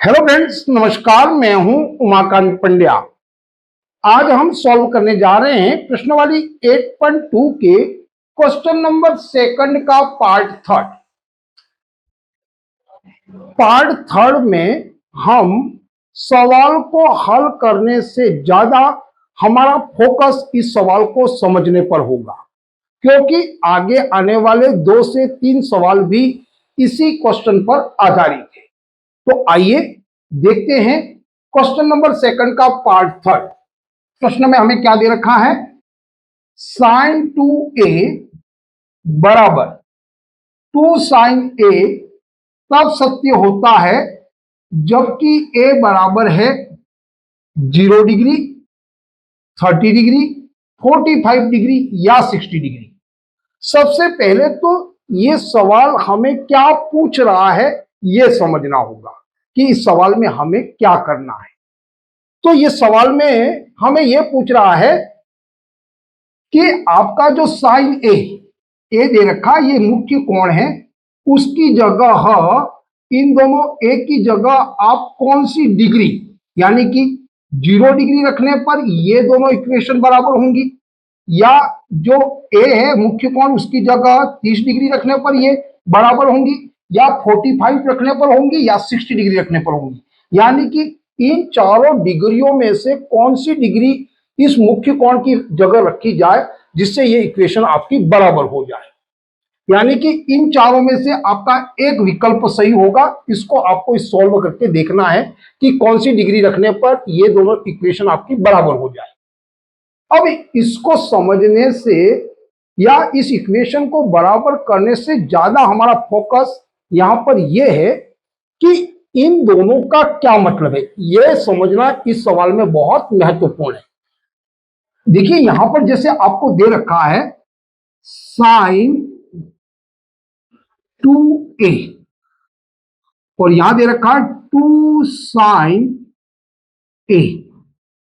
Hello friends, नमस्कार। मैं हूं उमाकांत पंड्या। आज हम सॉल्व करने जा रहे हैं प्रश्नावली 8.2 के क्वेश्चन नंबर सेकंड का पार्ट थर्ड में हम सवाल को हल करने से ज्यादा हमारा फोकस इस सवाल को समझने पर होगा, क्योंकि आगे आने वाले 2 से 3 सवाल भी इसी क्वेश्चन पर आधारित है। तो आइए देखते हैं क्वेश्चन नंबर सेकंड का पार्ट थर्ड। प्रश्न में हमें क्या दे रखा है? साइन 2a बराबर 2 साइन a तब सत्य होता है जबकि a बराबर है 0 डिग्री, 30 डिग्री, 45 डिग्री या 60 डिग्री। सबसे पहले तो ये सवाल हमें क्या पूछ रहा है ये समझना होगा कि इस सवाल में हमें क्या करना है। तो ये सवाल में हमें यह पूछ रहा है कि आपका जो साइन ए दे रखा, ये मुख्य कोण है, उसकी जगह इन दोनों ए की जगह आप कौन सी डिग्री, यानी कि 0 डिग्री रखने पर ये दोनों इक्वेशन बराबर होंगी, या जो ए है मुख्य कोण उसकी जगह 30 डिग्री रखने पर ये बराबर होंगी, या 45 रखने पर होंगी, या 60 डिग्री रखने पर होंगी। यानी कि इन चारों डिग्रियों में से कौन सी डिग्री इस मुख्य कोण की जगह रखी जाए जिससे ये इक्वेशन आपकी बराबर हो जाए। यानी कि इन चारों में से आपका एक विकल्प सही होगा। इसको आपको सॉल्व करके देखना है कि कौन सी डिग्री रखने पर ये दोनों इक्वेशन आपकी बराबर हो जाए। अब इसको समझने से या इस इक्वेशन को बराबर करने से ज्यादा हमारा फोकस यहां पर यह है कि इन दोनों का क्या मतलब है, यह समझना इस सवाल में बहुत महत्वपूर्ण है। देखिए यहां पर जैसे आपको दे रखा है साइन 2a और यहां दे रखा है 2 साइन a।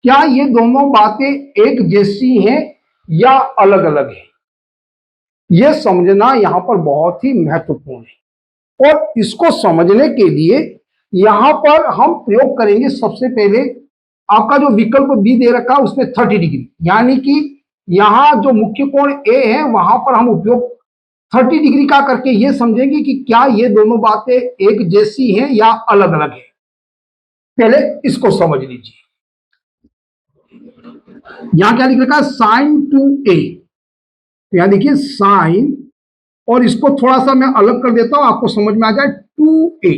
क्या ये दोनों बातें एक जैसी हैं या अलग अलग हैं? यह समझना यहां पर बहुत ही महत्वपूर्ण है। और इसको समझने के लिए यहां पर हम प्रयोग करेंगे। सबसे पहले आपका जो विकल्प बी दे रखा है उसमें 30 डिग्री, यानी कि यहां जो मुख्य कोण ए है वहां पर हम उपयोग 30 डिग्री का करके ये समझेंगे कि क्या ये दोनों बातें एक जैसी हैं या अलग अलग है। पहले इसको समझ लीजिए। यहां क्या लिख रखा है? Sign 2a। यहां देखिए साइन, और इसको थोड़ा सा मैं अलग कर देता हूं आपको समझ में आ जाए, 2a।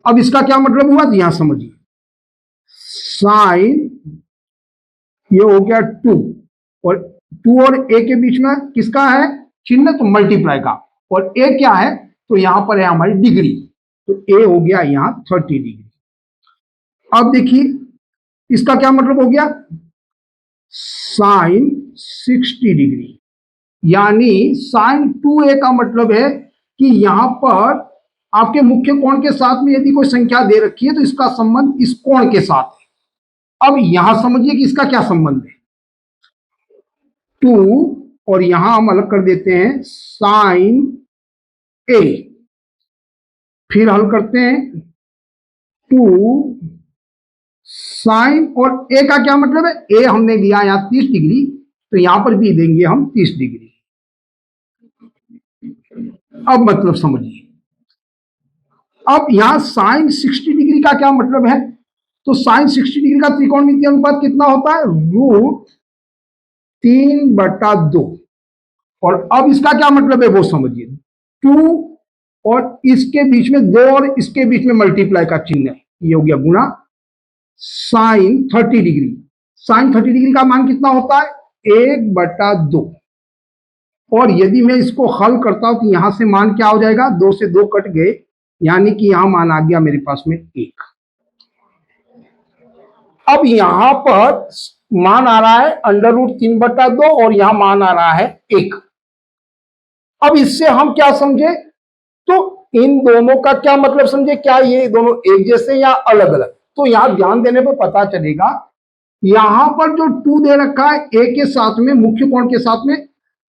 अब इसका क्या मतलब हुआ यहां समझिए। साइन ये हो गया 2, और 2 और a के बीच में किसका है चिन्ह? तो मल्टीप्लाई का। और a क्या है? तो यहां पर है हमारी डिग्री, तो a हो गया यहां 30 डिग्री। अब देखिए इसका क्या मतलब हो गया? साइन 60 डिग्री, यानी साइन 2a का मतलब है कि यहां पर आपके मुख्य कोण के साथ में यदि कोई संख्या दे रखी है तो इसका संबंध इस कोण के साथ है। अब यहां समझिए कि इसका क्या संबंध है। 2 और यहां हम अलग कर देते हैं साइन a, फिर हल करते हैं 2 साइन, और a का क्या मतलब है? a हमने लिया यहां 30 डिग्री, तो यहां पर भी देंगे हम 30 डिग्री। अब मतलब समझिए। अब यहां साइन 60 डिग्री का क्या मतलब है? तो साइन 60 डिग्री का त्रिकोणमितीय अनुपात कितना होता है? √3/2। और अब इसका क्या मतलब है वो समझिए। 2 और इसके बीच में 2 और इसके बीच में मल्टीप्लाई का चिन्ह है, ये हो गया गुणा साइन 30 डिग्री। साइन 30 डिग्री का मान कितना होता है? 1/2। और यदि मैं इसको हल करता हूं तो यहां से मान क्या हो जाएगा? 2 से 2 कट गए, यानी कि यहां मान आ गया मेरे पास में 1। अब यहां पर मान आ रहा है √3/2 और यहां मान आ रहा है 1। अब इससे हम क्या समझे? तो इन दोनों का क्या मतलब समझे? क्या ये दोनों एक जैसे या अलग अलग? तो यहां ध्यान देने पर पता चलेगा। यहां पर जो 2 दे रखा है ए के साथ में, मुख्य कोण के साथ में,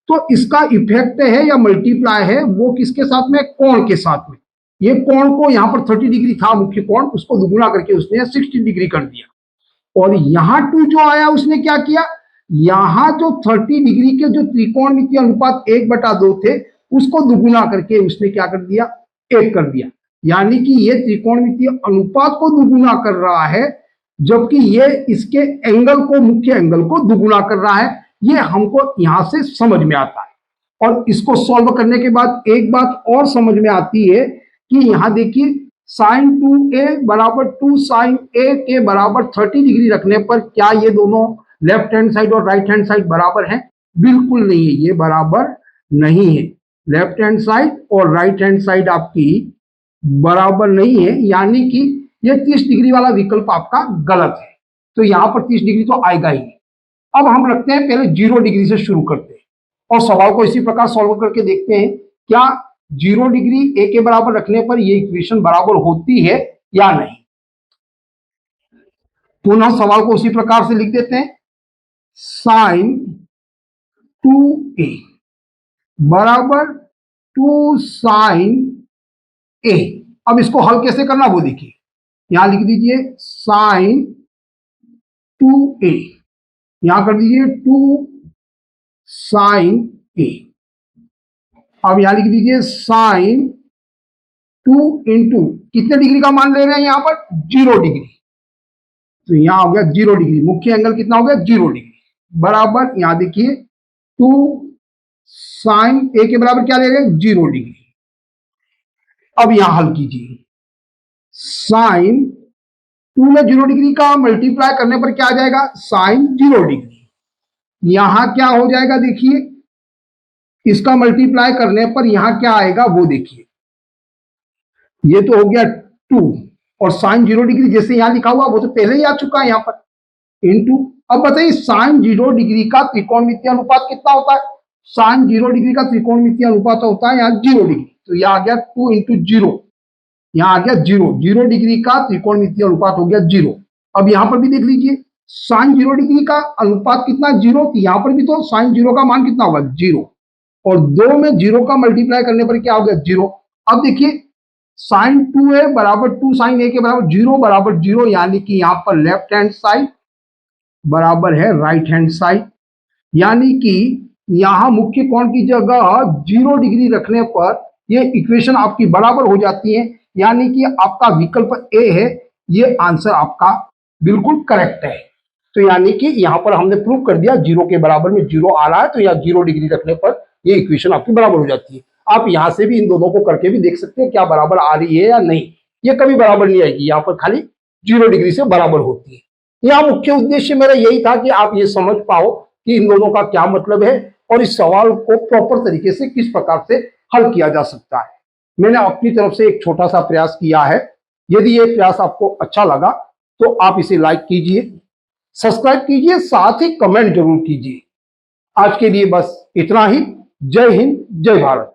तो इसका इफेक्ट है या मल्टीप्लाई है वो किसके साथ में? कोण के साथ में। ये कोण को यहाँ पर 30 डिग्री था मुख्य कोण, उसको दुगुना करके उसने 60 डिग्री कर दिया। और यहाँ 2 जो आया उसने क्या किया, यहाँ जो 30 डिग्री के जो त्रिकोणमितीय अनुपात 1/2 थे उसको दुगुना करके उसने क्या कर दिया, 1 कर दिया। यानी कि ये त्रिकोणमितीय अनुपात को दुगुना कर रहा है, जबकि ये इसके एंगल को, मुख्य एंगल को दुगुना कर रहा है। ये हमको यहां से समझ में आता है। और इसको सॉल्व करने के बाद एक बात और समझ में आती है कि यहां देखिए sin 2a बराबर 2 sin a के बराबर 30 डिग्री रखने पर क्या ये दोनों लेफ्ट हैंड साइड और राइट हैंड साइड बराबर है? बिल्कुल नहीं है, ये बराबर नहीं है। लेफ्ट हैंड साइड और राइट हैंड साइड आपकी बराबर नहीं है, यानी कि ये 30 डिग्री वाला विकल्प आपका गलत है। तो यहां पर 30 डिग्री तो आएगा ही। अब हम रखते हैं, पहले 0 डिग्री से शुरू करते हैं और सवाल को इसी प्रकार सॉल्व करके देखते हैं क्या 0 डिग्री a के बराबर रखने पर ये इक्वेशन बराबर होती है या नहीं। पुनः सवाल को उसी प्रकार से लिख देते हैं, sin 2a बराबर 2 sin a। अब इसको हल कैसे करना वो देखिए, यहां लिख दीजिए sin 2a, यहां कर दीजिए 2 sin a। अब यहां लिख दीजिए sin 2 इंटू कितने डिग्री का मान ले रहे हैं यहां पर, 0 डिग्री। तो यहां हो गया 0 डिग्री, मुख्य एंगल कितना हो गया, 0 डिग्री, बराबर यहां देखिए 2 sin a के बराबर क्या ले रहे हैं, 0 डिग्री। अब यहां हल कीजिए, sin 2 में 0 डिग्री का मल्टीप्लाई करने पर क्या आ जाएगा, sin 0 डिग्री। यहां क्या हो जाएगा देखिए, इसका मल्टीप्लाई करने पर यहां क्या आएगा वो देखिए, ये तो हो गया 2 और sin 0 डिग्री जैसे यहां लिखा हुआ वो तो पहले ही आ चुका है यहां पर, इनटू। अब बताइए sin 0 डिग्री का त्रिकोणमितीय अनुपात कितना होता है, sin 0 डिग्री का त्रिकोणमितीय अनुपात होता है यहाँ 0 डिग्री। तो यह आ गया 2 इंटू 0, यहां आ गया 0 डिग्री का त्रिकोणमितीय अनुपात हो गया 0। अब यहां पर भी देख लीजिए sin 0 डिग्री का अनुपात कितना, 0। तो यहां पर भी तो sin 0 का मान कितना होगा, 0। और 2 में 0 का मल्टीप्लाई करने पर क्या हो गया, 0। अब देखिए sin 2a बराबर 2 sin a के बराबर 0 बराबर 0, यानी कि यहां पर लेफ्ट हैंड साइड बराबर है राइट हैंड साइड। यानी कि यहां मुख्य कोण की जगह 0 डिग्री रखने पर ये इक्वेशन आपकी बराबर हो जाती है, यानी कि आपका विकल्प ए है, ये आंसर आपका बिल्कुल करेक्ट है। तो यानी कि यहां पर हमने प्रूव कर दिया 0 के बराबर में 0 आ रहा है, तो यहाँ 0 डिग्री रखने पर ये इक्वेशन आपकी बराबर हो जाती है। आप यहां से भी इन दोनों को करके भी देख सकते हैं क्या बराबर आ रही है या नहीं। ये कभी बराबर नहीं आएगी, यहाँ पर खाली 0 डिग्री से बराबर होती है। यहाँ मुख्य उद्देश्य मेरा यही था कि आप ये समझ पाओ कि इन दोनों का क्या मतलब है और इस सवाल को प्रॉपर तरीके से किस प्रकार से हल किया जा सकता है। मैंने अपनी तरफ से एक छोटा सा प्रयास किया है। यदि ये प्रयास आपको अच्छा लगा तो आप इसे लाइक कीजिए, सब्सक्राइब कीजिए, साथ ही कमेंट जरूर कीजिए। आज के लिए बस इतना ही। जय हिंद, जय भारत।